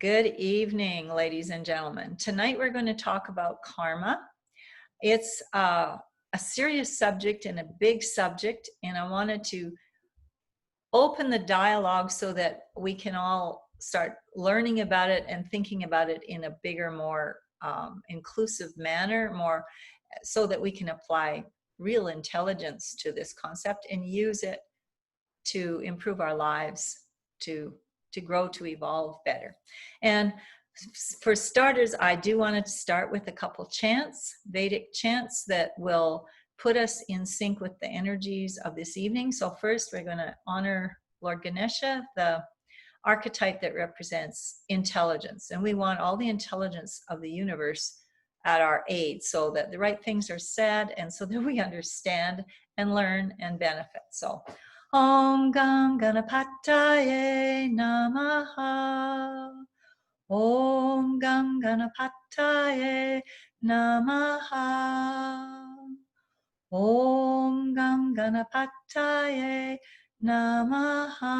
Good evening, ladies and gentlemen. Tonight we're going to talk about karma. It's a serious subject and a big subject, and I wanted to open the dialogue so that we can all start learning about it and thinking about it in a bigger, more inclusive manner, more so that we can apply real intelligence to this concept and use it to improve our lives, to grow, to evolve better. And for starters, I do want to start with a couple chants, Vedic chants that will put us in sync with the energies of this evening. So first, we're going to honor Lord Ganesha, the archetype that represents intelligence. And we want all the intelligence of the universe at our aid so that the right things are said and so that we understand and learn and benefit. So Om Gam Ganapataye Namaha. Om Gam Ganapataye Namaha. Om Gam Ganapataye Namaha.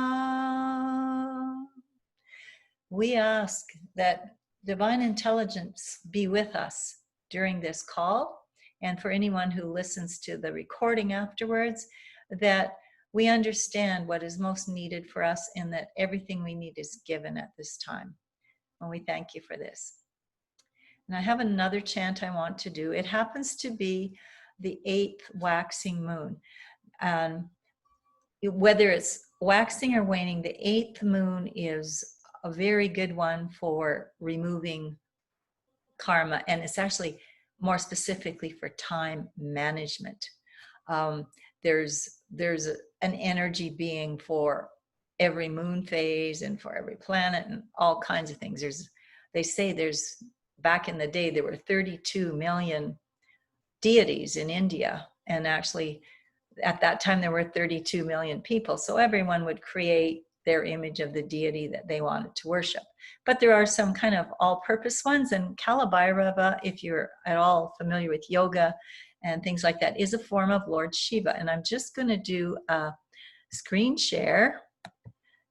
We ask that divine intelligence be with us during this call, and for anyone who listens to the recording afterwards, that we understand what is most needed for us and that everything we need is given at this time. And we thank you for this. And I have another chant I want to do. It happens to be the 8th waxing moon. Whether it's waxing or waning, the 8th moon is a very good one for removing karma, and it's actually more specifically for time management. There's an energy being for every moon phase and for every planet and all kinds of things. They say back in the day there were 32 million deities in India, and actually at that time there were 32 million people, so everyone would create their image of the deity that they wanted to worship. But there are some kind of all-purpose ones, and Kalabhairava, if you're at all familiar with yoga and things like that, is a form of Lord Shiva. And I'm just going to do a screen share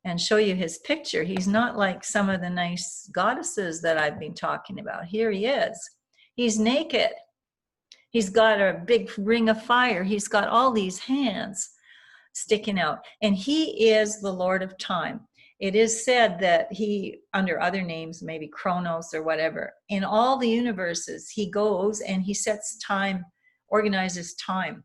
and show you his picture. He's not like some of the nice goddesses that I've been talking about. Here he is. He's naked. He's got a big ring of fire. He's got all these hands sticking out. And he is the Lord of Time. It is said that he, under other names, maybe Kronos or whatever, in all the universes, he goes and he sets time, organizes time.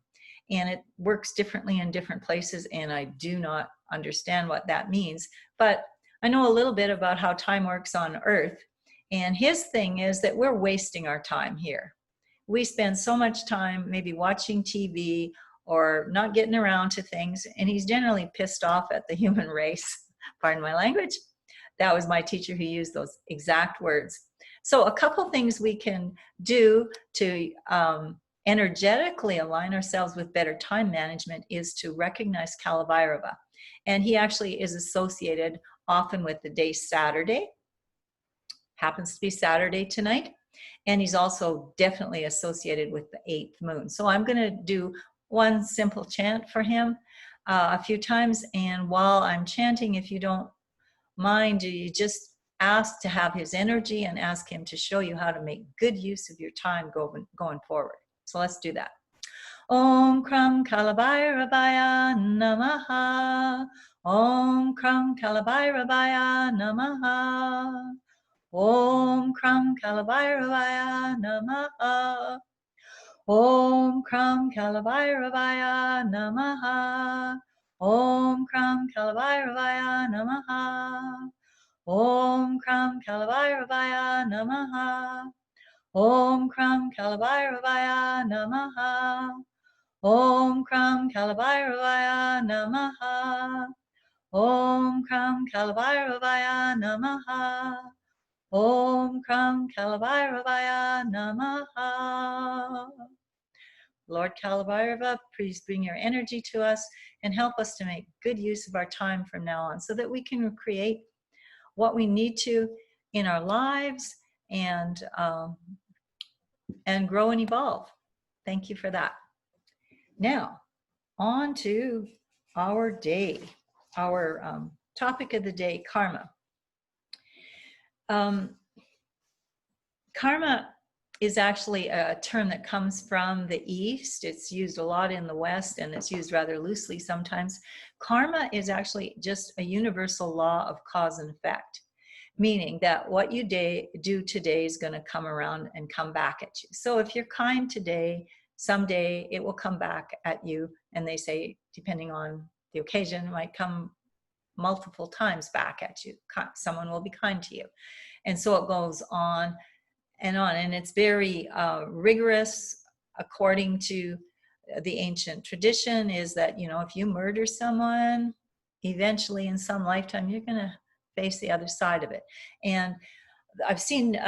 And it works differently in different places, and I do not understand what that means. But I know a little bit about how time works on Earth. And his thing is that we're wasting our time here. We spend so much time maybe watching TV or not getting around to things, and he's generally pissed off at the human race. Pardon my language. That was my teacher who used those exact words. So a couple things we can do to energetically align ourselves with better time management is to recognize Kalabhairava. And he actually is associated often with the day Saturday. Happens to be Saturday tonight. And he's also definitely associated with the 8th moon. So I'm going to do one simple chant for him a few times. And while I'm chanting, if you don't mind, you just ask to have his energy and ask him to show you how to make good use of your time going forward. So let's do that. Om Kram Kalabhairavaya Namaha. Om Kram Kalabhairavaya Namaha. Om Kram Kalabhairavaya Namaha. Om Kram Kalabhairavaya Namaha. Om Kram Kalabhairavaya Namaha. Om Kram Kalabhairavaya Namaha. Om Kram Kalabhairavaya Namaha. Om Kram Kalabhairavaya Namaha. Om Kram Kalabhairavaya Namaha. Om Kram Kalabhairavaya Namaha. Lord Kalabhairava, please bring your energy to us and help us to make good use of our time from now on so that we can create what we need to in our lives and grow and evolve. Thank you for that. Now, on to our day, our topic of the day, karma. Um, Karma is actually a term that comes from the East. It's used a lot in the West, and it's used rather loosely sometimes. Karma is actually just a universal law of cause and effect, meaning that what you do today is going to come around and come back at you. So if you're kind today, someday it will come back at you. And they say, depending on the occasion, it might come multiple times back at you. Someone will be kind to you. And so it goes on and on. And it's very rigorous according to the ancient tradition, is that, you know, if you murder someone, eventually in some lifetime, you're going to face the other side of it. And I've seen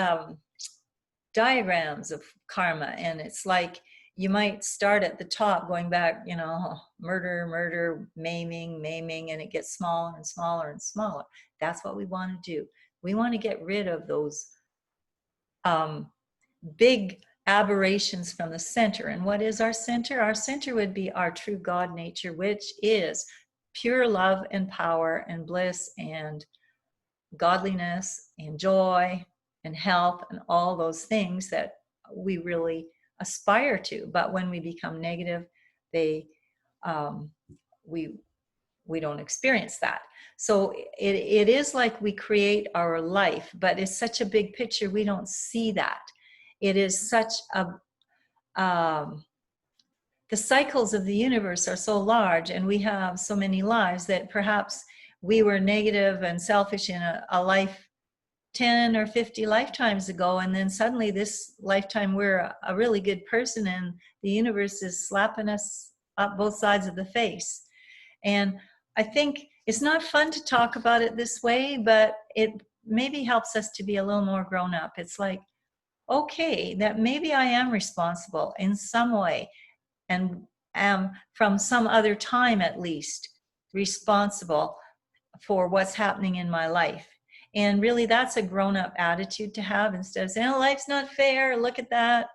diagrams of karma, and it's like you might start at the top going back, you know, murder, maiming, and it gets smaller and smaller and smaller. That's what we want to do. We want to get rid of those big aberrations from the center. And what is our center? Our center would be our true God nature, which is pure love and power and bliss and godliness and joy and health and all those things that we really aspire to. But when we become negative, we don't experience that. So it is like we create our life, but it's such a big picture, we don't see that. It is such a the cycles of the universe are so large, and we have so many lives, that perhaps we were negative and selfish in a life 10 or 50 lifetimes ago, and then suddenly this lifetime we're a really good person, and the universe is slapping us up both sides of the face. And I think it's not fun to talk about it this way, but it maybe helps us to be a little more grown up. It's like, okay, that maybe I am responsible in some way, and am from some other time at least responsible for what's happening in my life. And really, that's a grown-up attitude to have, instead of saying, oh, life's not fair, look at that.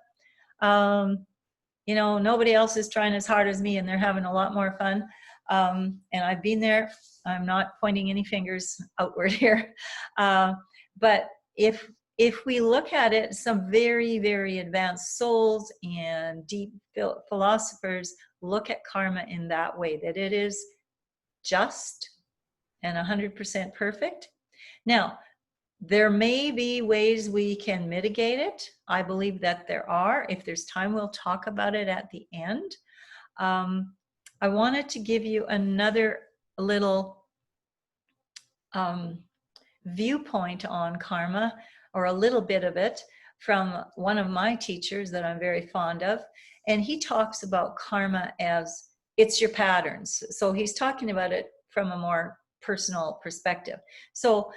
You know, nobody else is trying as hard as me, and they're having a lot more fun. And I've been there. I'm not pointing any fingers outward here. But if we look at it, some very, very advanced souls and deep philosophers look at karma in that way, that it is just and 100% perfect. Now, there may be ways we can mitigate it. I believe that there are. If there's time, we'll talk about it at the end. I wanted to give you another little viewpoint on karma, or a little bit of it, from one of my teachers that I'm very fond of. And he talks about karma as it's your patterns. So he's talking about it from a more personal perspective. So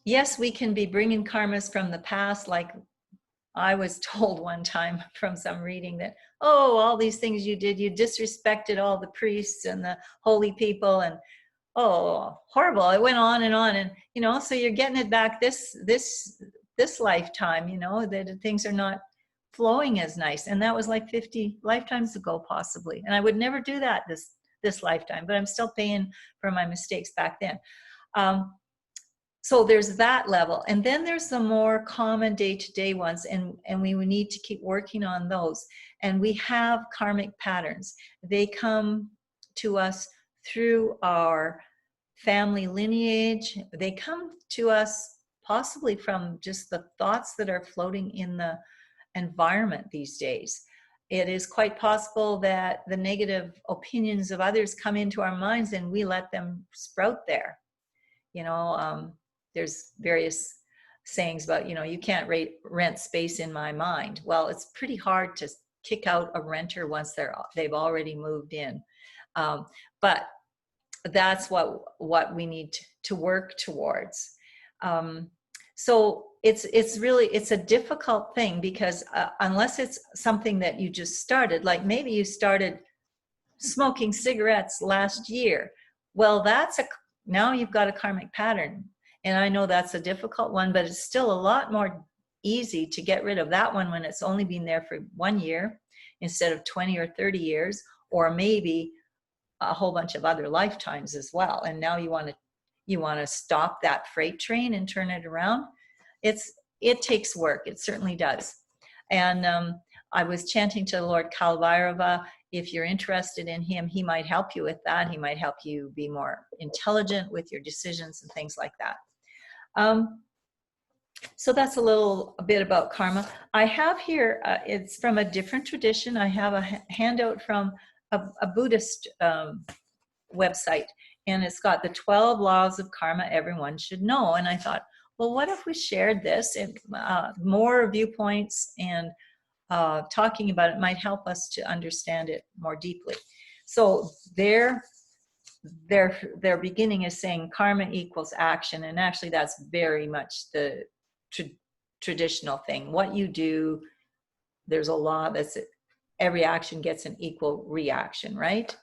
yes, we can be bringing karmas from the past. Like I was told one time from some reading that, oh, all these things you did, you disrespected all the priests and the holy people, and oh, horrible. It went on, and you know, so you're getting it back this lifetime, you know, that things are not flowing as nice. And that was like 50 lifetimes ago, possibly. And I would never do that this lifetime, but I'm still paying for my mistakes back then. So there's that level. And then there's the more common day-to-day ones, and we need to keep working on those. And we have karmic patterns. They come to us through our family lineage. They come to us possibly from just the thoughts that are floating in the environment these days. It is quite possible that the negative opinions of others come into our minds, and we let them sprout there. You know, there's various sayings about, you know, you can't rent space in my mind. Well, it's pretty hard to kick out a renter once they've already moved in. But that's what we need to work towards. So it's a difficult thing, because unless it's something that you just started, like maybe you started smoking cigarettes last year, well, now you've got a karmic pattern. And I know that's a difficult one, but it's still a lot more easy to get rid of that one when it's only been there for 1 year instead of 20 or 30 years, or maybe a whole bunch of other lifetimes as well. And now you want to you want to stop that freight train and turn it around. It takes work. It certainly does. And I was chanting to the Lord Kalvairava. If you're interested in him, he might help you with that. He might help you be more intelligent with your decisions and things like that. So that's a bit about karma. I have here, it's from a different tradition. I have a handout from a Buddhist website, and it's got the 12 laws of karma everyone should know. And I thought, well, what if we shared this? And more viewpoints and talking about it might help us to understand it more deeply. So their beginning is saying karma equals action, and actually that's very much the traditional thing. What you do, there's a law that's every action gets an equal reaction, right?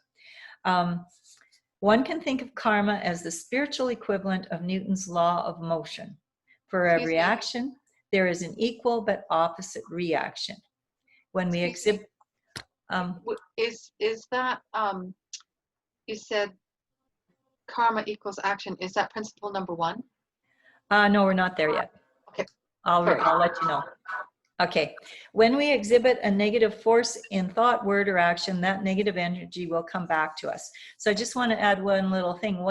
One can think of karma as the spiritual equivalent of Newton's law of motion. For every action, there is an equal but opposite reaction. When we exhibit, is that you said karma equals action? Is that principle number 1? No, we're not there yet. Okay, I'll let you know. Okay, when we exhibit a negative force in thought, word, or action, that negative energy will come back to us. So I just want to add one little thing.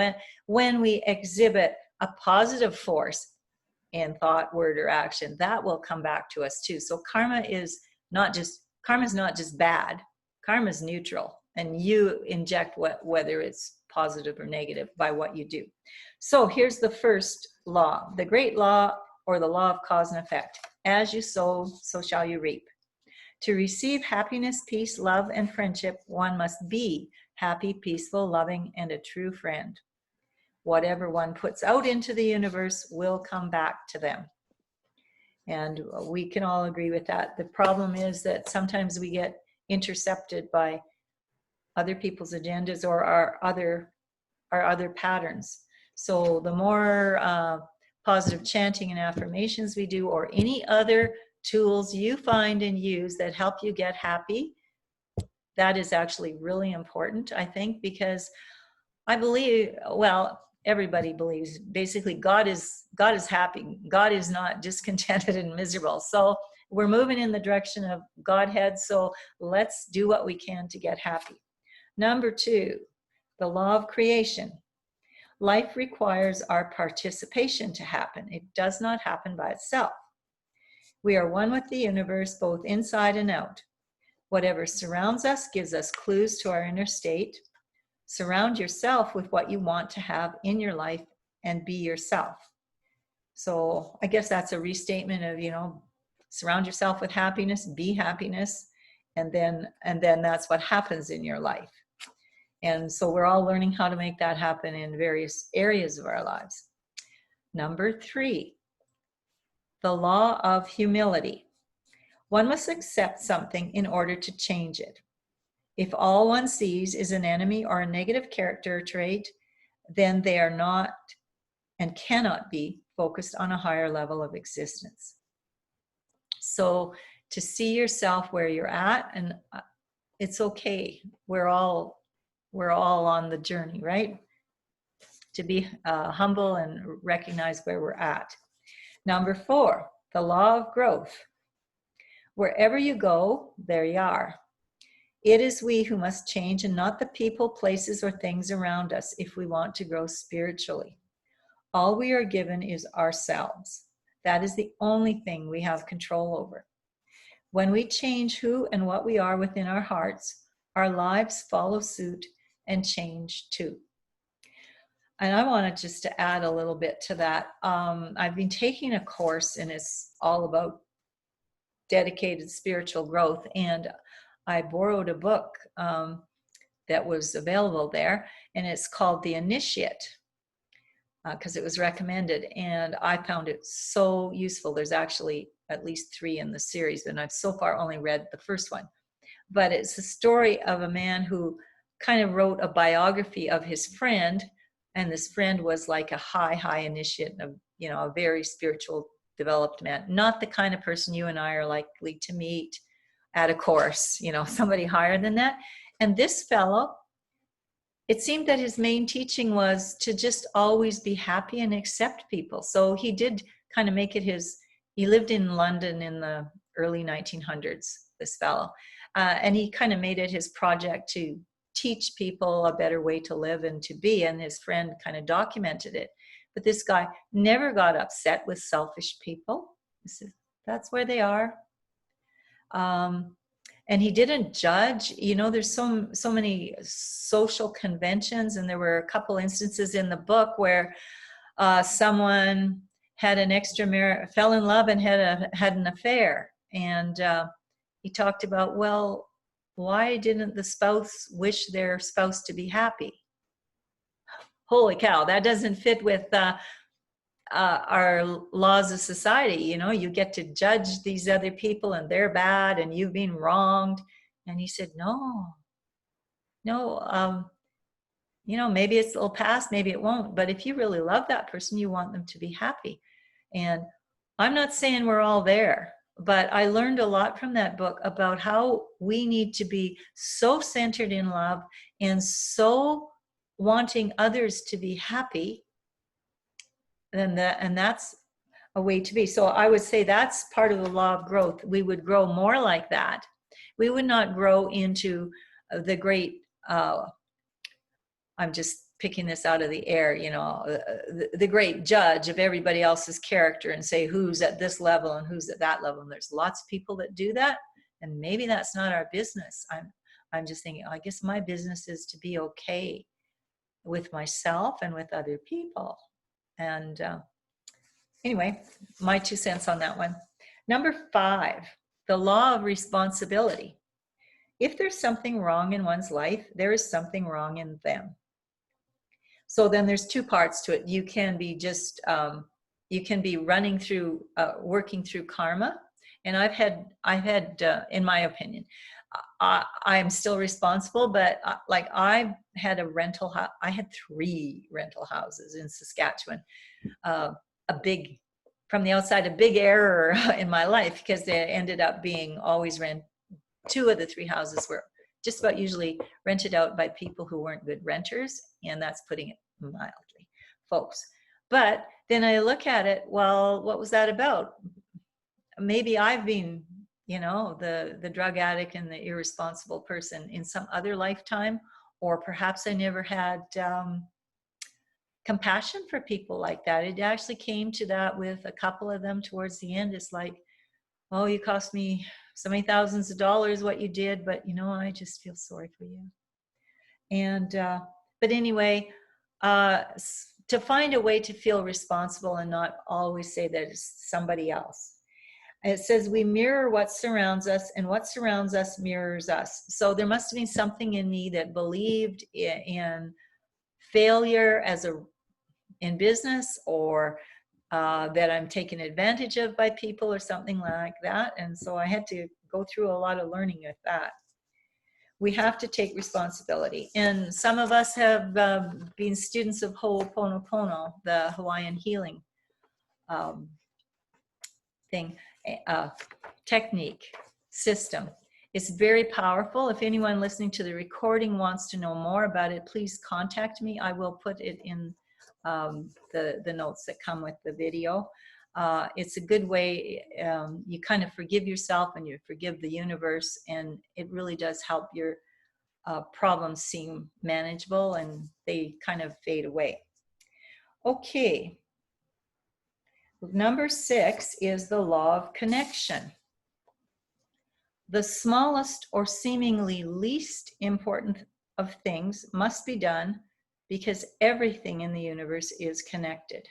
When we exhibit a positive force in thought, word, or action, that will come back to us too. So karma is not just bad. Karma is neutral, and you inject whether it's positive or negative by what you do. So here's the first law, the great law, or the law of cause and effect. As you sow, so shall you reap. To receive happiness, peace, love, and friendship, one must be happy, peaceful, loving, and a true friend. Whatever one puts out into the universe will come back to them. And we can all agree with that. The problem is that sometimes we get intercepted by other people's agendas or our other patterns. So the more positive chanting and affirmations we do, or any other tools you find and use that help you get happy, that is actually really important, I think, because I believe, well, everybody believes basically God is happy. God is not discontented and miserable. So we're moving in the direction of Godhead. So let's do what we can to get happy. Number 2, the law of creation. Life requires our participation to happen. It does not happen by itself. We are one with the universe, both inside and out. Whatever surrounds us gives us clues to our inner state. Surround yourself with what you want to have in your life and be yourself. So I guess that's a restatement of, surround yourself with happiness, be happiness, and then that's what happens in your life. And so we're all learning how to make that happen in various areas of our lives. Number 3, the law of humility. One must accept something in order to change it. If all one sees is an enemy or a negative character trait, then they are not and cannot be focused on a higher level of existence. So to see yourself where you're at, and it's okay. We're all on the journey, right? To be humble and recognize where we're at. Number 4, the law of growth. Wherever you go, there you are. It is we who must change, and not the people, places, or things around us if we want to grow spiritually. All we are given is ourselves. That is the only thing we have control over. When we change who and what we are within our hearts, our lives follow suit and change too. And I wanted just to add a little bit to that. I've been taking a course, and it's all about dedicated spiritual growth. And I borrowed a book that was available there, and it's called The Initiate, because it was recommended. And I found it so useful. There's actually at least 3 in the series, and I've so far only read the first one. But it's the story of a man who kind of wrote a biography of his friend, and this friend was like a high initiate, a very spiritual developed man, not the kind of person you and I are likely to meet at a course, somebody higher than that. And this fellow it seemed that his main teaching was to just always be happy and accept people. So he did kind of make it his, he lived in London in the early 1900s, this fellow. And he kind of made it his project to teach people a better way to live and to be. And his friend kind of documented it. But this guy never got upset with selfish people. That's where they are. And he didn't judge. You know, there's so many social conventions, and there were a couple instances in the book where someone had an fell in love and had an affair, and he talked about, well, why didn't the spouse wish their spouse to be happy? Holy cow, that doesn't fit with our laws of society. You know, you get to judge these other people and they're bad and you've been wronged. And he said, no, you know, maybe it'll pass, maybe it won't. But if you really love that person, you want them to be happy. And I'm not saying we're all there, but I learned a lot from that book about how we need to be so centered in love and so wanting others to be happy. And that's a way to be. So I would say that's part of the law of growth. We would grow more like that. We would not grow into the great, I'm just picking this out of the air, you know, the great judge of everybody else's character and say who's at this level and who's at that level. And there's lots of people that do that, and maybe that's not our business. I'm just thinking, I guess my business is to be okay with myself and with other people. And anyway, my 2 cents on that one. Number 5, the law of responsibility. If there's something wrong in one's life, there is something wrong in them. So then there's 2 parts to it. You can be just, you can be running through, working through karma. And I've had, in my opinion, I'm still responsible, but like I had a rental house. I had 3 rental houses in Saskatchewan. A big, from the outside, a big error in my life, because they ended up being always 2 of the 3 houses were just about usually rented out by people who weren't good renters, and that's putting it mildly, folks. But then I look at it, well, what was that about? Maybe I've been, you know, the drug addict and the irresponsible person in some other lifetime, or perhaps I never had compassion for people like that. It actually came to that with a couple of them towards the end. It's like, oh, you cost me so many thousands of dollars what you did, but you know, I just feel sorry for you. And but anyway, to find a way to feel responsible and not always say that it's somebody else. It says we mirror what surrounds us, and what surrounds us mirrors us. So there must have been something in me that believed in failure in business, or that I'm taken advantage of by people or something like that. And so I had to go through a lot of learning with that. We have to take responsibility. And some of us have been students of Ho'oponopono, the Hawaiian healing technique, system. It's very powerful. If anyone listening to the recording wants to know more about it, please contact me. I will put it in the notes that come with the video. It's a good way, you kind of forgive yourself and you forgive the universe, and it really does help your problems seem manageable and they kind of fade away. Okay. Number 6 is the law of connection. The smallest or seemingly least important of things must be done because everything in the universe is connected.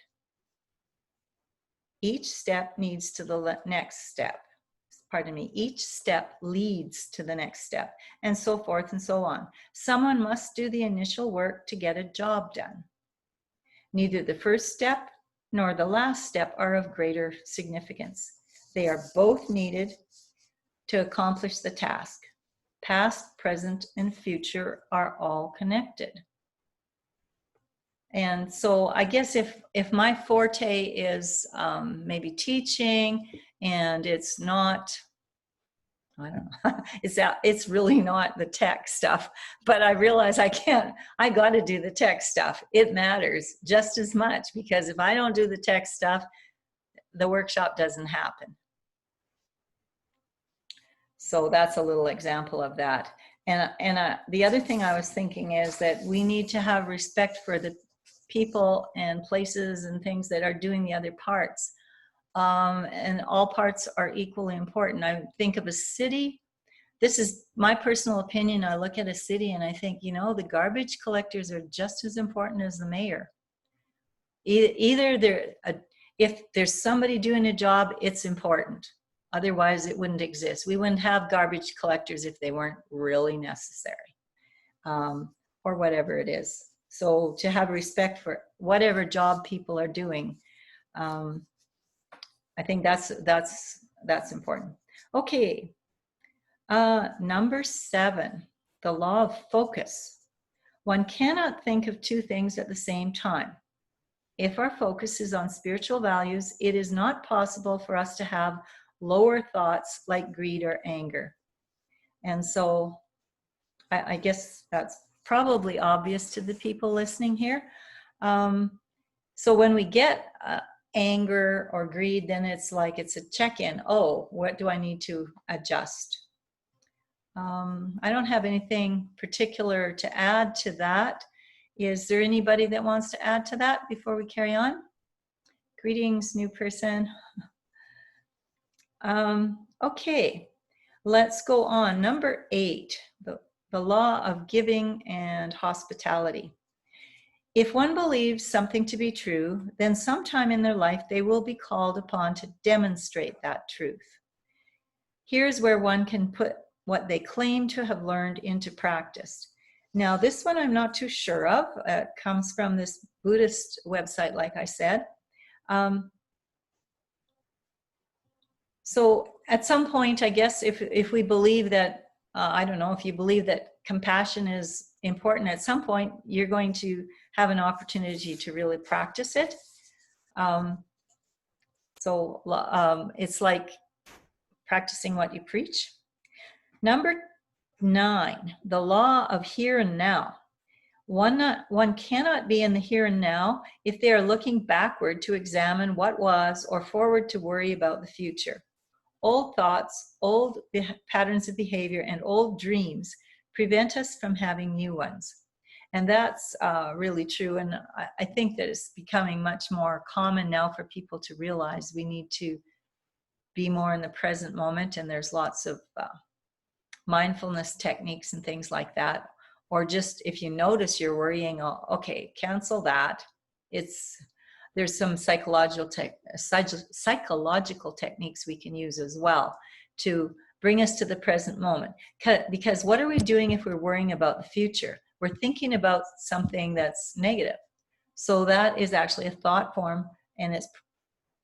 Each step needs to the next step. Pardon me, each step leads to the next step, and so forth and so on. Someone must do the initial work to get a job done. Neither the first step nor the last step are of greater significance. They are both needed to accomplish the task. Past, present, and future are all connected. And so I guess if my forte is maybe teaching, and it's not, I don't know. It's really not the tech stuff, but I realize I got to do the tech stuff. It matters just as much, because if I don't do the tech stuff, the workshop doesn't happen. So that's a little example of that. And the other thing I was thinking is that we need to have respect for the people and places and things that are doing the other parts. And all parts are equally important. I think of a city. This is my personal opinion. I look at a city and I think, you know, the garbage collectors are just as important as the mayor. Either if there's somebody doing a job, it's important. Otherwise, it wouldn't exist. We wouldn't have garbage collectors if they weren't really necessary, or whatever it is. So to have respect for whatever job people are doing, I think that's important. Okay, number 7, the law of focus. One cannot think of two things at the same time. If our focus is on spiritual values, it is not possible for us to have lower thoughts like greed or anger. And so I guess that's probably obvious to the people listening here. So when we get anger or greed, then it's like it's a check-in. Oh, what do I need to adjust? I don't have anything particular to add to that. Is there anybody that wants to add to that before we carry on? Greetings, new person. Okay, let's go on. Number 8, the law of giving and hospitality. If one believes something to be true, then sometime in their life they will be called upon to demonstrate that truth. Here's where one can put what they claim to have learned into practice. Now, this one I'm not too sure of. It comes from this Buddhist website, like I said. So at some point, I guess, if we believe that, I don't know, if you believe that compassion is important, at some point, you're going to have an opportunity to really practice it. It's like practicing what you preach. Number 9, the law of here and now. One cannot be in the here and now if they are looking backward to examine what was, or forward to worry about the future. Old thoughts, old patterns of behavior, and old dreams prevent us from having new ones. And that's really true. And I think that it's becoming much more common now for people to realize we need to be more in the present moment. And there's lots of mindfulness techniques and things like that. Or just if you notice you're worrying, okay, cancel that. There's some psychological techniques we can use as well to bring us to the present moment. Because what are we doing if we're worrying about the future? We're thinking about something that's negative. So that is actually a thought form, and it's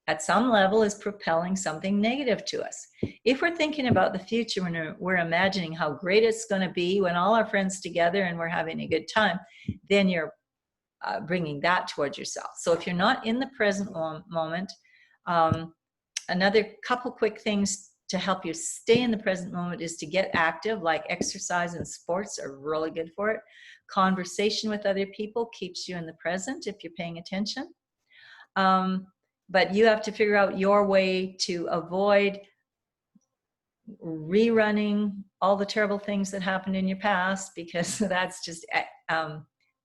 at some level is propelling something negative to us. If we're thinking about the future, when we're imagining how great it's going to be when all our friends together and we're having a good time, then you're bringing that towards yourself. So if you're not in the present moment, another couple quick things to help you stay in the present moment is to get active, like exercise and sports are really good for it. Conversation with other people keeps you in the present if you're paying attention. But you have to figure out your way to avoid rerunning all the terrible things that happened in your past, because that's just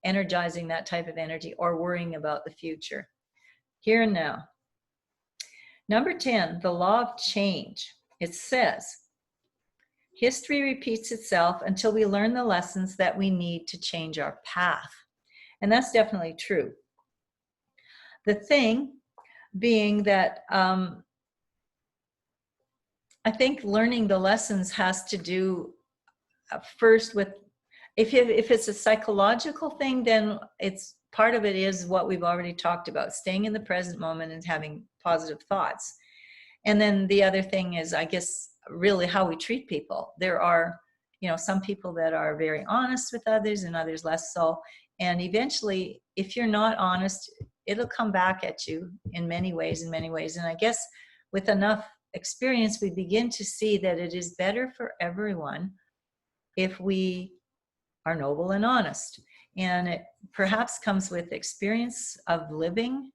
energizing that type of energy, or worrying about the future. Here and now. Number 10, the law of change. It says, history repeats itself until we learn the lessons that we need to change our path. And that's definitely true. The thing being that I think learning the lessons has to do first with, if it's a psychological thing, then it's part of it is what we've already talked about, staying in the present moment and having positive thoughts. And then the other thing is, I guess, really how we treat people. There are, some people that are very honest with others and others less so. And eventually, if you're not honest, it'll come back at you in many ways. And I guess with enough experience, we begin to see that it is better for everyone if we are noble and honest. And it perhaps comes with experience of living.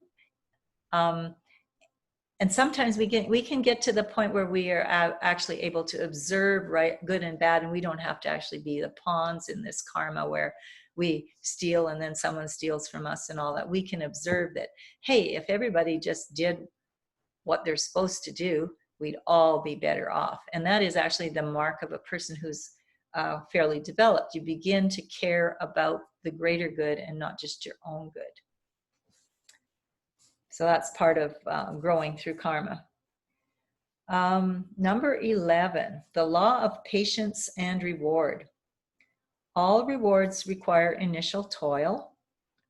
And sometimes we can get to the point where we are actually able to observe right, good and bad, and we don't have to actually be the pawns in this karma where we steal and then someone steals from us and all that. We can observe that, hey, if everybody just did what they're supposed to do, we'd all be better off. And that is actually the mark of a person who's fairly developed. You begin to care about the greater good and not just your own good. So that's part of growing through karma. Number 11, the law of patience and reward. All rewards require initial toil.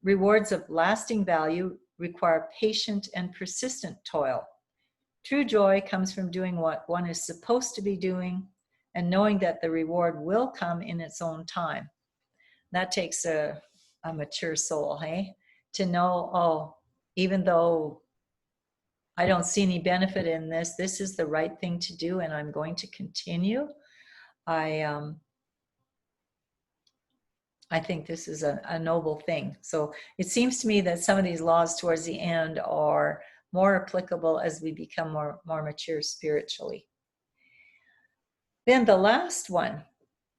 Rewards of lasting value require patient and persistent toil. True joy comes from doing what one is supposed to be doing and knowing that the reward will come in its own time. That takes a mature soul, hey? To know, oh, even though I don't see any benefit in this, this is the right thing to do and I'm going to continue. I think this is a noble thing. So it seems to me that some of these laws towards the end are more applicable as we become more mature spiritually. Then the last one,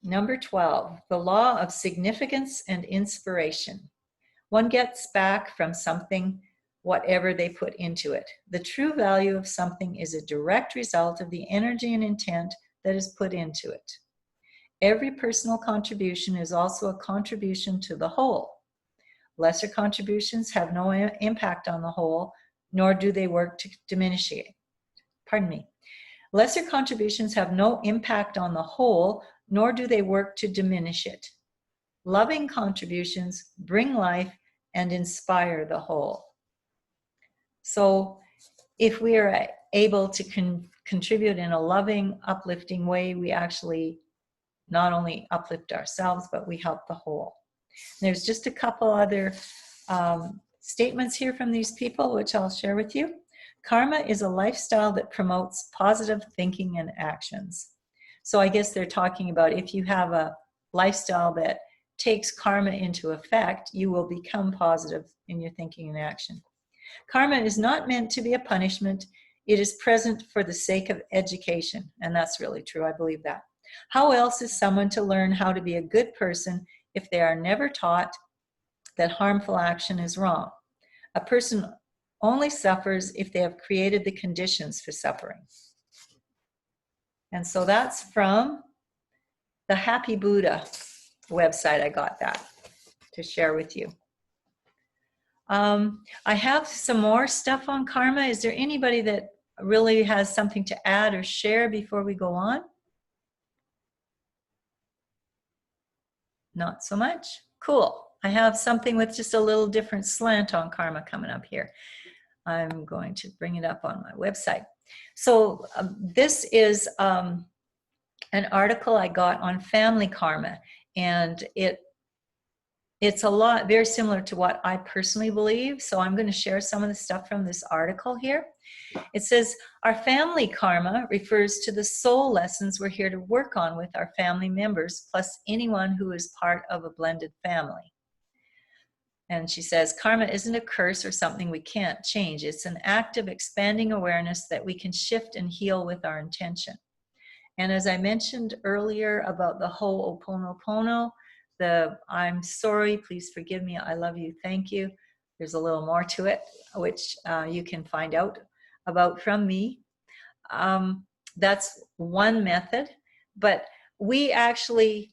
number 12, the law of significance and inspiration. One gets back from something whatever they put into it. The true value of something is a direct result of the energy and intent that is put into it. Every personal contribution is also a contribution to the whole. Lesser contributions have no impact on the whole, nor do they work to diminish it. Pardon me. Lesser contributions have no impact on the whole, nor do they work to diminish it. Loving contributions bring life and inspire the whole. So if we are able to contribute in a loving, uplifting way, we actually not only uplift ourselves, but we help the whole. There's just a couple other statements here from these people, which I'll share with you. Karma is a lifestyle that promotes positive thinking and actions. So I guess they're talking about if you have a lifestyle that takes karma into effect, you will become positive in your thinking and action. Karma is not meant to be a punishment. It is present for the sake of education. And that's really true. I believe that. How else is someone to learn how to be a good person if they are never taught that harmful action is wrong? A person only suffers if they have created the conditions for suffering. And so that's from the Happy Buddha website. I got that to share with you. I have some more stuff on karma. Is there anybody that really has something to add or share before we go on? Not so much? Cool. I have something with just a little different slant on karma coming up here. I'm going to bring it up on my website. So this is an article I got on family karma, and it's a lot very similar to what I personally believe. So I'm going to share some of the stuff from this article here. It says, our family karma refers to the soul lessons we're here to work on with our family members, plus anyone who is part of a blended family. And she says, karma isn't a curse or something we can't change. It's an act of expanding awareness that we can shift and heal with our intention. And as I mentioned earlier about the Ho'oponopono, the I'm sorry, please forgive me, I love you, thank you. There's a little more to it, which you can find out about from me. That's one method, but we actually,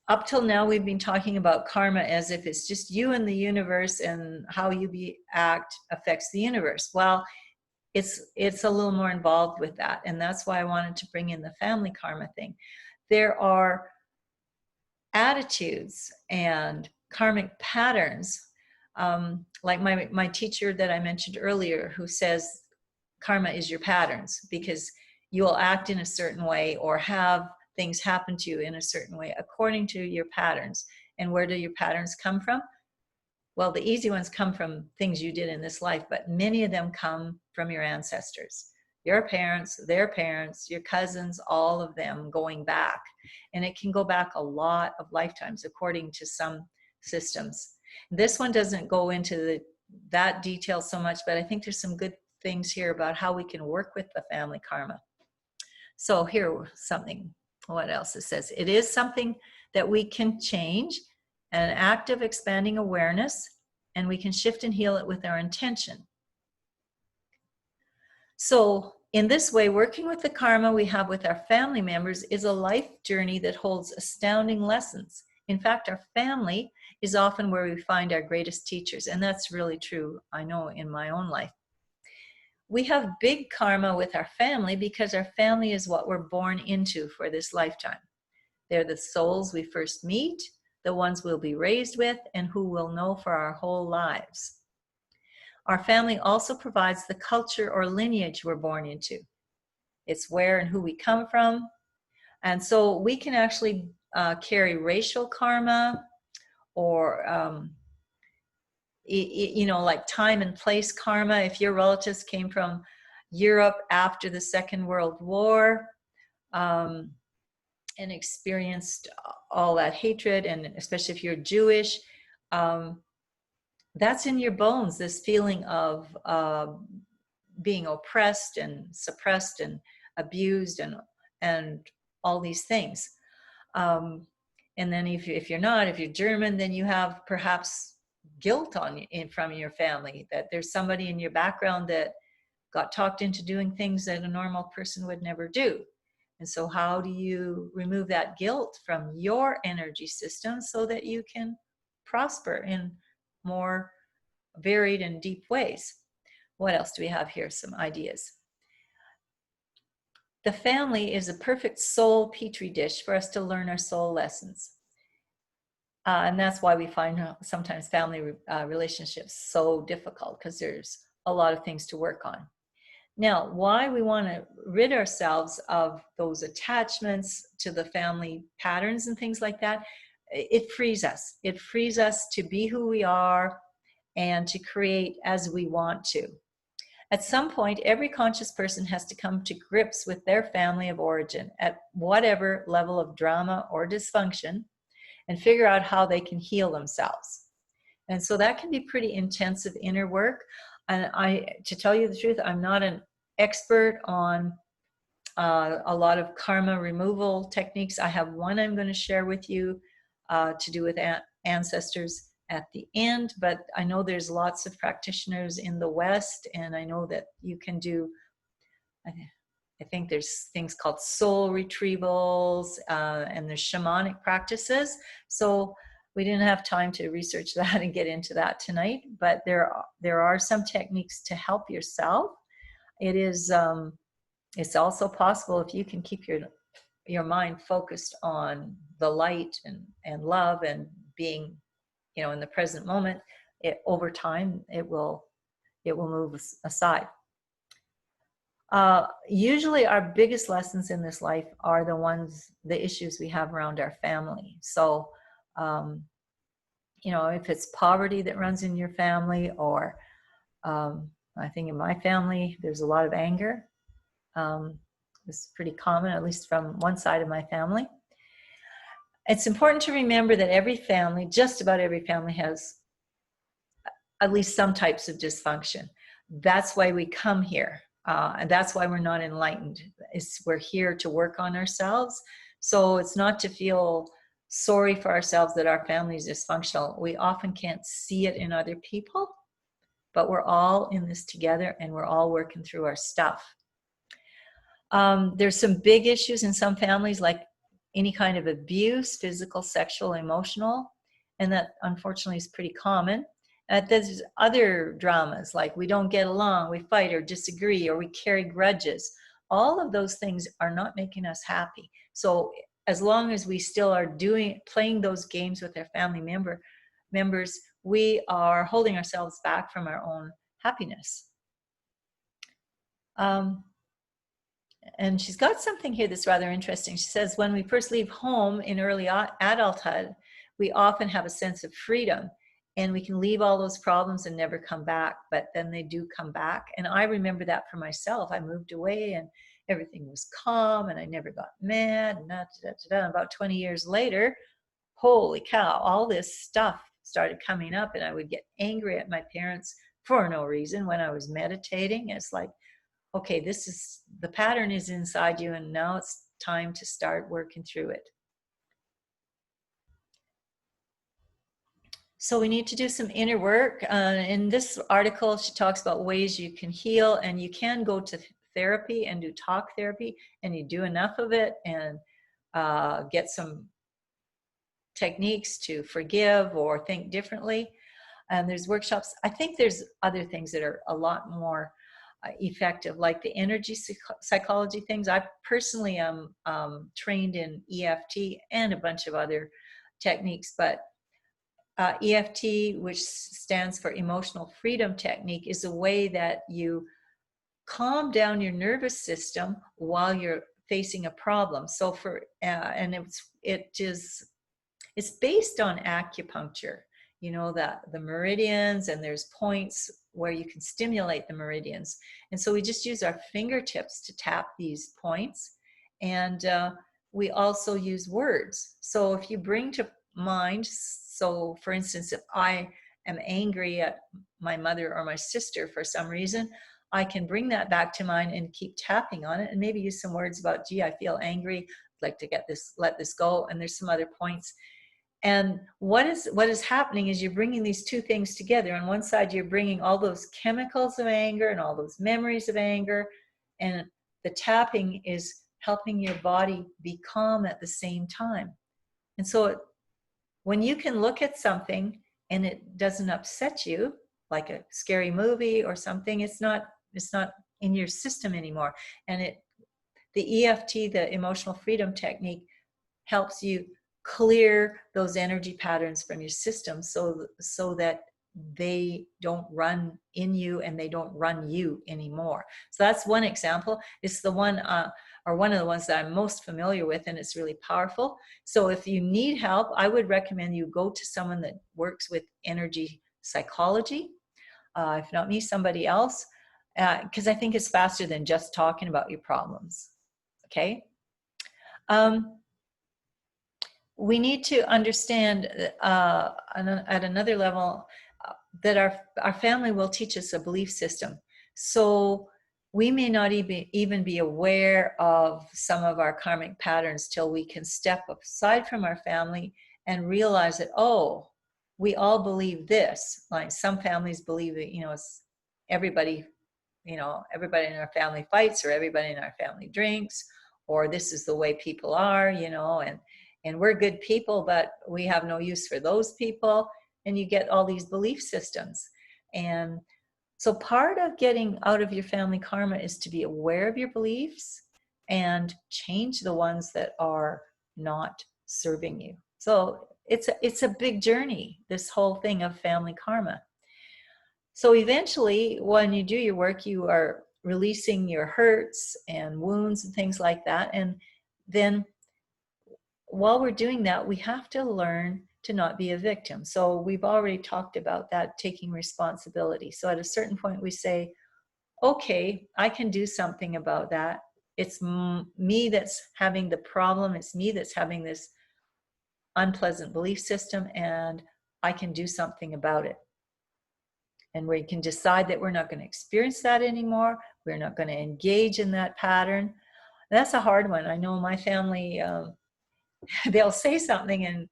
up till now, we've been talking about karma as if it's just you and the universe and how you act affects the universe. Well, it's a little more involved with that, and that's why I wanted to bring in the family karma thing. There are attitudes and karmic patterns, like my teacher that I mentioned earlier, who says karma is your patterns, because you will act in a certain way or have things happen to you in a certain way according to your patterns. And where do your patterns come from? Well, the easy ones come from things you did in this life, but many of them come from your ancestors. your parents, their parents, your cousins, all of them going back. And it can go back a lot of lifetimes according to some systems. This one doesn't go into that detail so much, but I think there's some good things here about how we can work with the family karma. So here something, what else it says? It is something that we can change, an act of expanding awareness, and we can shift and heal it with our intention. So in this way, working with the karma we have with our family members is a life journey that holds astounding lessons. In fact, our family is often where we find our greatest teachers, and that's really true, I know, in my own life. We have big karma with our family because our family is what we're born into for this lifetime. They're the souls we first meet, the ones we'll be raised with, and who we'll know for our whole lives. Our family also provides the culture or lineage we're born into. It's where and who we come from. And so we can actually carry racial karma, or like time and place karma. If your relatives came from Europe after the Second World War and experienced all that hatred, and especially if you're Jewish, that's in your bones, this feeling of being oppressed and suppressed and abused and all these things. And then if you're German, then you have perhaps guilt from your family, that there's somebody in your background that got talked into doing things that a normal person would never do. And so how do you remove that guilt from your energy system so that you can prosper in more varied and deep ways? What else do we have here? Some ideas. The family is a perfect soul petri dish for us to learn our soul lessons. And that's why we find sometimes family relationships so difficult, because there's a lot of things to work on. Now, why we want to rid ourselves of those attachments to the family patterns and things like that, it frees us. It frees us to be who we are and to create as we want to. At some point, every conscious person has to come to grips with their family of origin at whatever level of drama or dysfunction, and figure out how they can heal themselves. And so that can be pretty intensive inner work. And to tell you the truth, I'm not an expert on a lot of karma removal techniques. I have one I'm going to share with you to do with ancestors at the end, but I know there's lots of practitioners in the West, and I know that you can do, I think there's things called soul retrievals, and there's shamanic practices. So we didn't have time to research that and get into that tonight, but there are some techniques to help yourself. It is, it's also possible if you can keep your mind focused on the light and love and being, in the present moment, over time, it will move aside. Usually our biggest lessons in this life are the issues we have around our family. So, if it's poverty that runs in your family, or I think in my family, there's a lot of anger. It's pretty common, at least from one side of my family. It's important to remember that every family, just about every family, has at least some types of dysfunction. That's why we come here. And that's why we're not enlightened. We're here to work on ourselves. So it's not to feel sorry for ourselves that our family is dysfunctional. We often can't see it in other people, but we're all in this together, and we're all working through our stuff. There's some big issues in some families, like any kind of abuse, physical, sexual, emotional, and that unfortunately is pretty common. There's other dramas, like we don't get along, we fight or disagree, or we carry grudges. All of those things are not making us happy. So as long as we still are playing those games with our family members, we are holding ourselves back from our own happiness. And she's got something here that's rather interesting. She says, when we first leave home in early adulthood, we often have a sense of freedom. and we can leave all those problems and never come back, but then they do come back. And I remember that for myself. I moved away and everything was calm and I never got mad. And about 20 years later, holy cow, all this stuff started coming up, and I would get angry at my parents for no reason when I was meditating. It's like, okay, this is, the pattern is inside you, and now it's time to start working through it. So we need to do some inner work. In this article, she talks about ways you can heal, and you can go to therapy and do talk therapy, and you do enough of it and get some techniques to forgive or think differently. And there's workshops. I think there's other things that are a lot more effective, like the energy psychology things. I personally am trained in EFT and a bunch of other techniques, but EFT, which stands for Emotional Freedom Technique, is a way that you calm down your nervous system while you're facing a problem. So and it's based on acupuncture, you know, the meridians, and there's points where you can stimulate the meridians. And so we just use our fingertips to tap these points. And we also use words. So if you bring to mind, so for instance, if I am angry at my mother or my sister for some reason, I can bring that back to mind and keep tapping on it, and maybe use some words about, gee, I feel angry, I'd like to let this go. And there's some other points. And what is happening is you're bringing these two things together. On one side, you're bringing all those chemicals of anger and all those memories of anger, and the tapping is helping your body be calm at the same time. And so when you can look at something and it doesn't upset you, like a scary movie or something, it's not in your system anymore. And the EFT, the Emotional Freedom Technique, helps you clear those energy patterns from your system so that they don't run in you and they don't run you anymore. So that's one example. It's the one or one of the ones that I'm most familiar with, and it's really powerful. So if you need help, I would recommend you go to someone that works with energy psychology. If not me, somebody else, because I think it's faster than just talking about your problems. Okay. We need to understand at another level that our family will teach us a belief system. So we may not even be aware of some of our karmic patterns till we can step aside from our family and realize that, oh, we all believe this. Like some families believe that, you know, it's everybody in our family fights, or everybody in our family drinks, or this is the way people are, you know, and we're good people, but we have no use for those people. And you get all these belief systems. And so part of getting out of your family karma is to be aware of your beliefs and change the ones that are not serving you. So it's a big journey, this whole thing of family karma. So eventually, when you do your work, you are releasing your hurts and wounds and things like that. And then while we're doing that, we have to learn to not be a victim. So we've already talked about that, taking responsibility. So at a certain point, we say, okay, I can do something about that. It's me that's having the problem. It's me that's having this unpleasant belief system, and I can do something about it. And we can decide that we're not going to experience that anymore. We're not going to engage in that pattern. And that's a hard one. I know my family, they'll say something and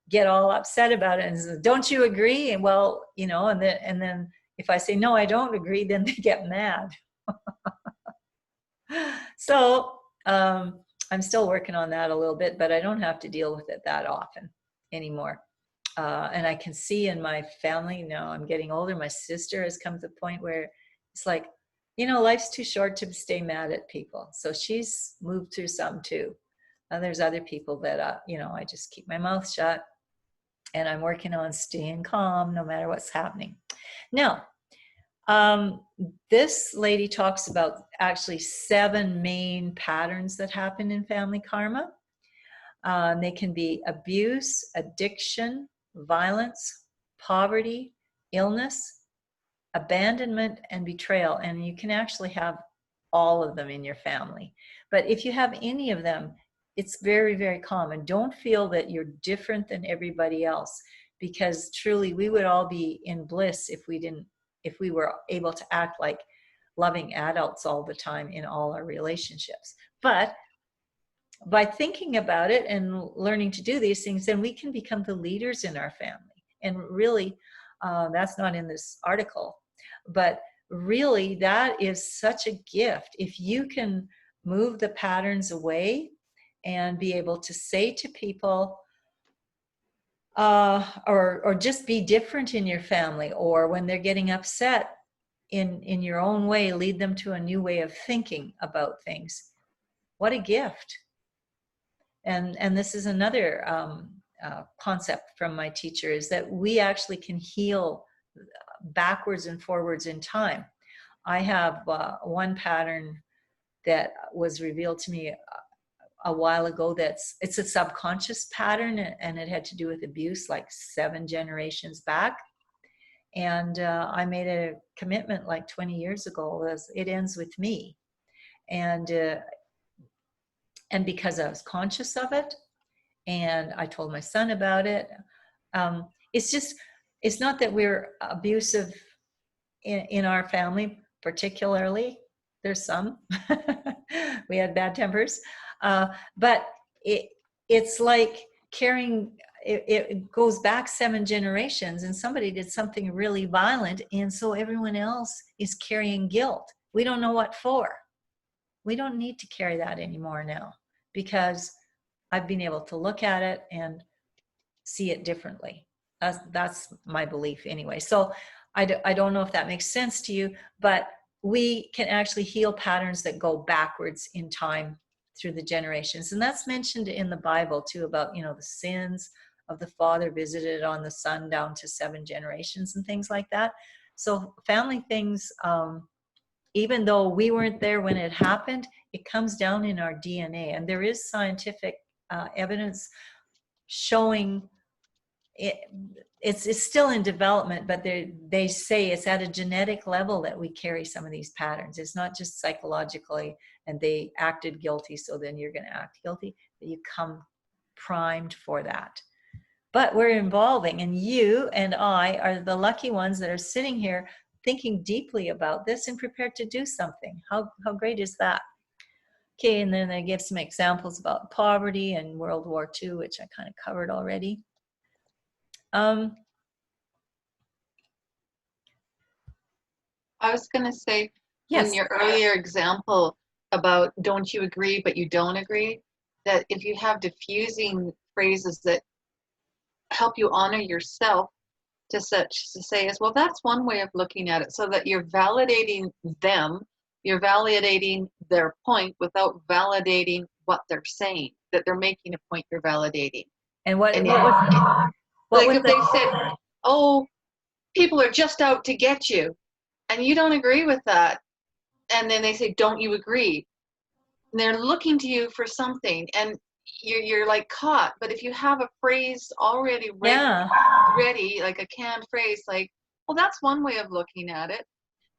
get all upset about it and say, don't you agree? And well, you know, and then if I say, no, I don't agree, then they get mad. So I'm still working on that a little bit, but I don't have to deal with it that often anymore. And I can see in my family now, I'm getting older. My sister has come to the point where it's like, you know, life's too short to stay mad at people. So she's moved through some too. And there's other people that, you know, I just keep my mouth shut, and I'm working on staying calm no matter what's happening. Now, this lady talks about actually 7 main patterns that happen in family karma. They can be abuse, addiction, violence, poverty, illness, abandonment, and betrayal. And you can actually have all of them in your family. But if you have any of them, it's very, very common. Don't feel that you're different than everybody else, because truly we would all be in bliss if we were able to act like loving adults all the time in all our relationships. But by thinking about it and learning to do these things, then we can become the leaders in our family. And really, that's not in this article, but really that is such a gift. If you can move the patterns away and be able to say to people, or just be different in your family, or when they're getting upset, in your own way, lead them to a new way of thinking about things. What a gift. And this is another concept from my teacher, is that we actually can heal backwards and forwards in time. I have one pattern that was revealed to me a while ago. It's a subconscious pattern, and it had to do with abuse like 7 generations back. And I made a commitment like 20 years ago, as it ends with me. And because I was conscious of it, and I told my son about it, it's not that we're abusive in our family particularly. There's some. We had bad tempers. But it's like carrying, it goes back 7 generations, and somebody did something really violent, and so everyone else is carrying guilt. We don't know what for. We don't need to carry that anymore now, because I've been able to look at it and see it differently. That's my belief anyway. So I don't know if that makes sense to you, but we can actually heal patterns that go backwards in time through the generations. And that's mentioned in the Bible too, about, the sins of the father visited on the son down to 7 generations and things like that. So family things, even though we weren't there when it happened, it comes down in our DNA. And there is scientific evidence showing it's still in development, but they say it's at a genetic level that we carry some of these patterns. It's not just psychologically, and they acted guilty, so then you're going to act guilty, but you come primed for that. But we're evolving, and you and I are the lucky ones that are sitting here thinking deeply about this and prepared to do something. How great is that? Okay, and then I give some examples about poverty and World War II, which I kind of covered already. I was going to say, yes. In your earlier example about don't you agree, but you don't agree, that if you have diffusing phrases that help you honor yourself to say as well, that's one way of looking at it, so that you're validating them, you're validating their point without validating what they're saying, that they're making a point you're validating. And what if they said, oh, people are just out to get you, and you don't agree with that, and then they say, don't you agree? And they're looking to you for something, and you're like caught. But if you have a phrase already ready, like a canned phrase, like, well, that's one way of looking at it,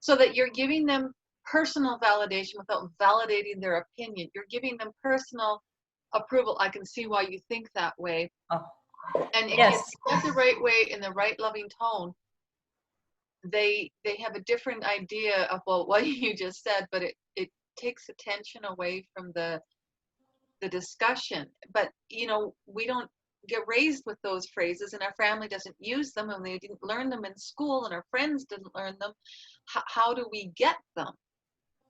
so that you're giving them personal validation without validating their opinion. You're giving them personal approval. I can see why you think that way. Oh. And if you say it the right way, in the right loving tone, they have a different idea of what you just said, but it takes attention away from the discussion. But we don't get raised with those phrases, and our family doesn't use them, and they didn't learn them in school, and our friends didn't learn them. How do we get them?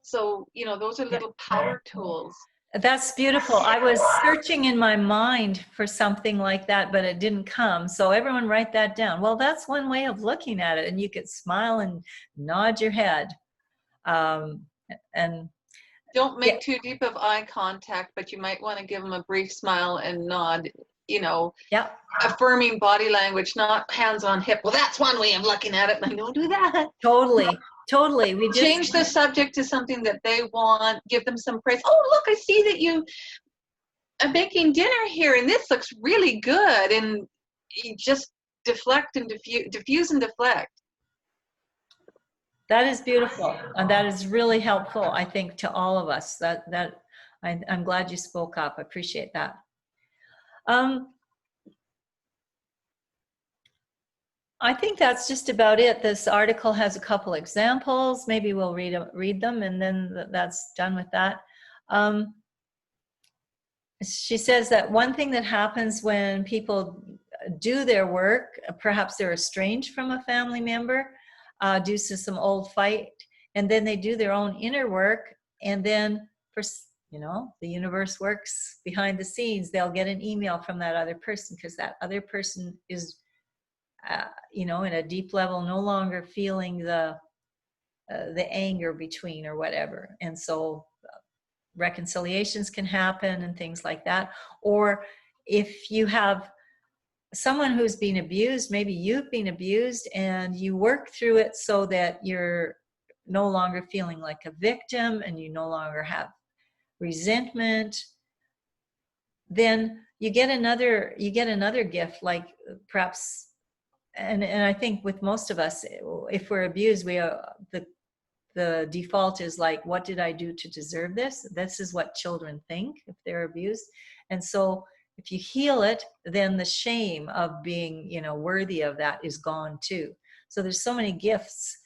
So those are little power tools. That's beautiful. I was searching in my mind for something like that, but it didn't come. So everyone write that down. Well, that's one way of looking at it, and you could smile and nod your head. And don't make too deep of eye contact, but you might want to give them a brief smile and nod, affirming body language, not hands on hip. Well, that's one way of looking at it. Like, don't do that. Totally. We just change the subject to something that they want. Give them some praise. Oh, look, I see that you are making dinner here, and this looks really good. And you just deflect and diffuse and deflect. That is beautiful, and that is really helpful, I think, to all of us. I'm glad you spoke up. I appreciate that. I think that's just about it. This article has a couple examples. Maybe we'll read them, and then that's done with that. She says that one thing that happens when people do their work, perhaps they're estranged from a family member due to some old fight, and then they do their own inner work, and then, the universe works behind the scenes. They'll get an email from that other person because that other person is, in a deep level, no longer feeling the anger between or whatever, and so reconciliations can happen and things like that. Or if you have someone who's been abused, maybe you've been abused, and you work through it so that you're no longer feeling like a victim and you no longer have resentment, then you get another gift, like perhaps, and I think with most of us, if we're abused, the default is like, what did I do to deserve this? This is what children think if they're abused. And so if you heal it, then the shame of being, worthy of that is gone too. So there's so many gifts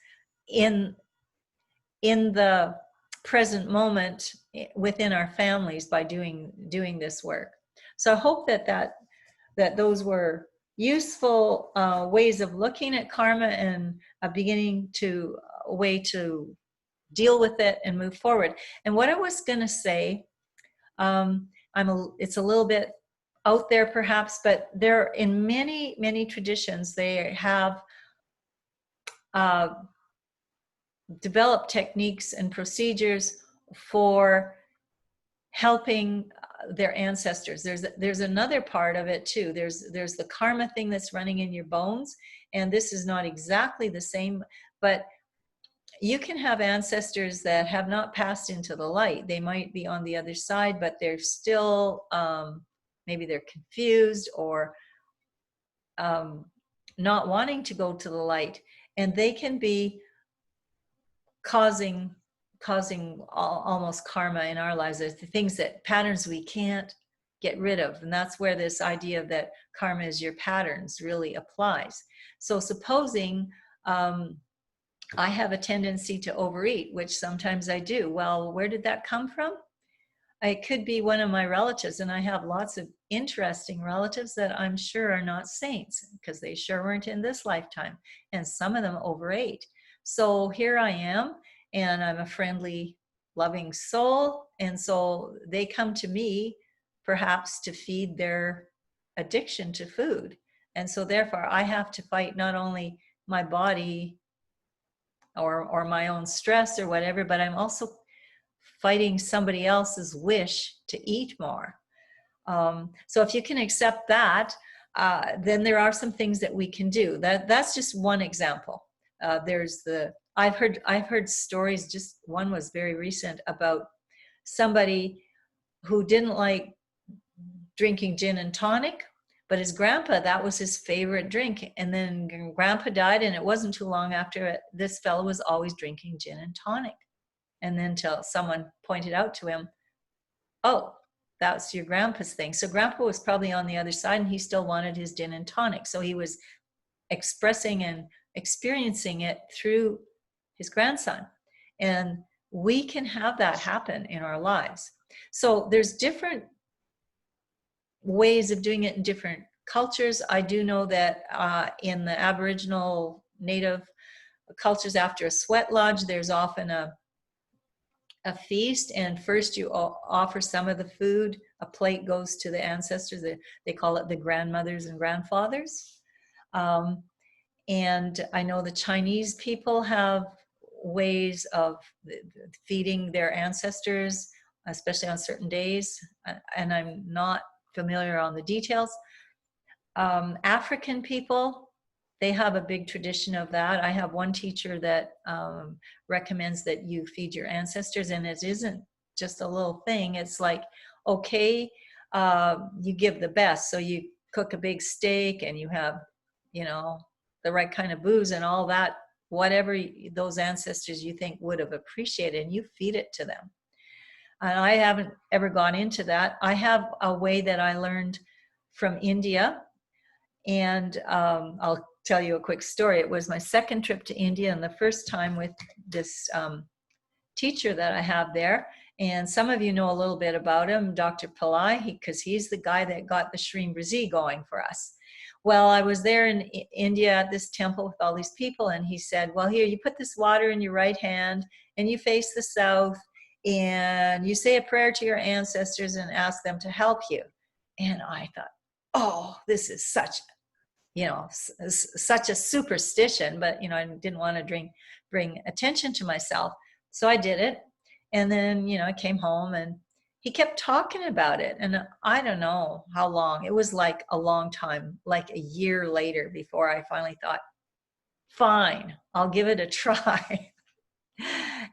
in the present moment within our families by doing this work. So I hope that those were useful ways of looking at karma and a way to deal with it and move forward. And what I was going to say, it's a little bit out there perhaps, but there in many traditions, they have developed techniques and procedures for helping their ancestors. There's another part of it too. There's the karma thing that's running in your bones, and this is not exactly the same, but you can have ancestors that have not passed into the light. They might be on the other side, but they're still, maybe they're confused or not wanting to go to the light. And they can be causing almost karma in our lives. There's the patterns we can't get rid of. And that's where this idea that karma is your patterns really applies. So supposing, I have a tendency to overeat, which sometimes I do. Well, where did that come from? It could be one of my relatives, and I have lots of interesting relatives that I'm sure are not saints because they sure weren't in this lifetime, and some of them overate. So here I am, and I'm a friendly, loving soul, and so they come to me perhaps to feed their addiction to food. And so therefore I have to fight not only my body or my own stress or whatever, but I'm also fighting somebody else's wish to eat more. So if you can accept that, then there are some things that we can do. That's just one example. I've heard stories, just one was very recent, about somebody who didn't like drinking gin and tonic, but his grandpa, that was his favorite drink. And then grandpa died, and it wasn't too long after it, this fellow was always drinking gin and tonic. And then till someone pointed out to him, oh, that's your grandpa's thing. So grandpa was probably on the other side, and he still wanted his gin and tonic. So he was expressing and experiencing it through his grandson. And we can have that happen in our lives. So there's different ways of doing it in different cultures. I do know that in the Aboriginal Native cultures, after a sweat lodge, there's often a feast, and first you offer some of the food. A plate goes to the ancestors. They call it the grandmothers and grandfathers. And I know the Chinese people have ways of feeding their ancestors, especially on certain days, and I'm not familiar on the details. African people, they have a big tradition of that. I have one teacher that recommends that you feed your ancestors, and it isn't just a little thing. It's like, okay, you give the best. So you cook a big steak, and you have you know, the right kind of booze and all that, whatever those ancestors you think would have appreciated, and you feed it to them. And I haven't ever gone into that. I have a way that I learned from India, and I'll tell you a quick story. It was my second trip to India, and the first time with this teacher that I have there. And some of you know a little bit about him, Dr. Pillai, because he's the guy that got the Shri Brzi going for us. Well, I was there in India at this temple with all these people, and he said, well, here, you put this water in your right hand, and you face the south, and you say a prayer to your ancestors and ask them to help you. And I thought, oh, this is such, you know, such a superstition, but, you know, I didn't want to bring attention to myself. So I did it. And then, you know, I came home and he kept talking about it. And I don't know how long. It was like a long time, like a year later before I finally thought, fine, I'll give it a try.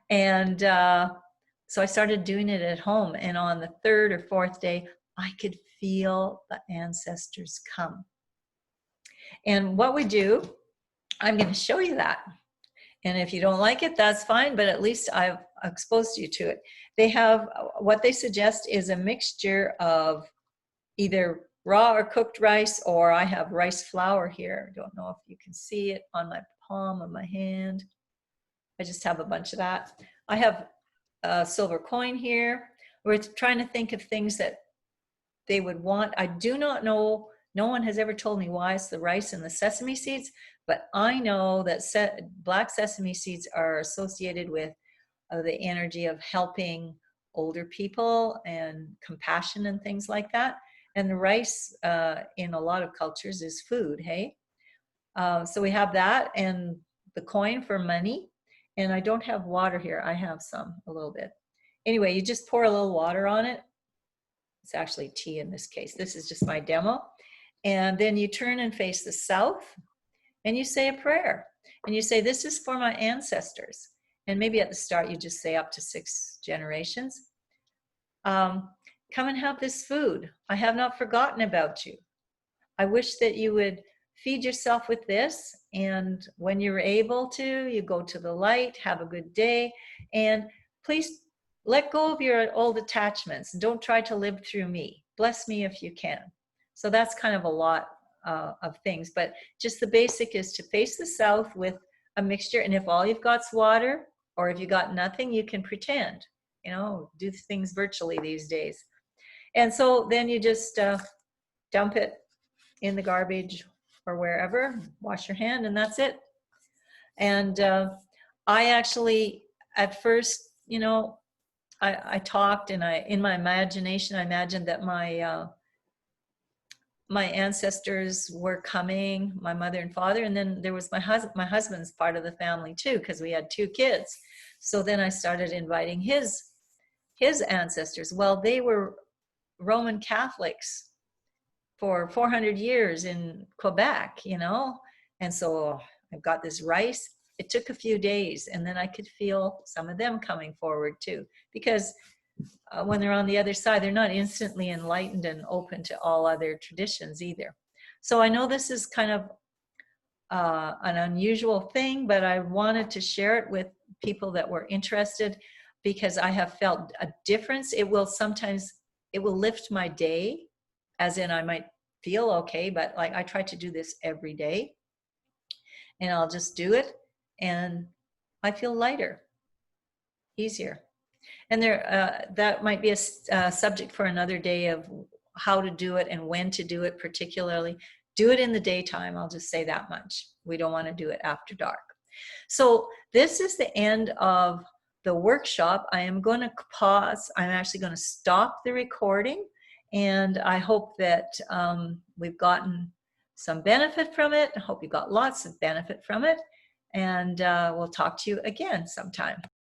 And so I started doing it at home. And on the third or fourth day, I could feel the ancestors come. And what we do, I'm going to show you that. And if you don't like it, that's fine, but at least I've exposed you to it. They have, what they suggest is a mixture of either raw or cooked rice, or I have rice flour here. I don't know if you can see it on my palm of my hand. I just have a bunch of that. I have a silver coin here. We're trying to think of things that they would want. I do not know, no one has ever told me why it's the rice and the sesame seeds, but I know that black sesame seeds are associated with the energy of helping older people and compassion and things like that. And the rice in a lot of cultures is food, hey? So we have that, and the coin for money. And I don't have water here. I have some, a little bit. Anyway, you just pour a little water on it. It's actually tea in this case. This is just my demo. And then you turn and face the south, and you say a prayer. And you say, this is for my ancestors. And maybe at the start, you just say up to 6 generations. Come and have this food. I have not forgotten about you. I wish that you would feed yourself with this. And when you're able to, you go to the light, have a good day. And please let go of your old attachments. Don't try to live through me. Bless me if you can. So that's kind of a lot of things, but just the basic is to face the south with a mixture. And if all you've got's water, or if you got nothing, you can pretend, you know, do things virtually these days. And so then you just dump it in the garbage or wherever, wash your hand, and that's it. And I actually, at first, you know, I talked, and in my imagination, I imagined that my ancestors were coming, my mother and father, and then there was my husband's part of the family too, because we had 2 kids. So then I started inviting his ancestors. Well, they were Roman Catholics for 400 years in Quebec, you know, and so I've got this rice. It took a few days, and then I could feel some of them coming forward too, because when they're on the other side, they're not instantly enlightened and open to all other traditions either. So I know this is kind of an unusual thing, but I wanted to share it with people that were interested, because I have felt a difference. It will lift my day, as in I might feel okay, but like I try to do this every day, and I'll just do it, and I feel lighter, easier. And that might be a subject for another day of how to do it and when to do it particularly. Do it in the daytime, I'll just say that much. We don't want to do it after dark. So this is the end of the workshop. I am going to pause. I'm actually going to stop the recording, and I hope that we've gotten some benefit from it. I hope you got lots of benefit from it, and we'll talk to you again sometime.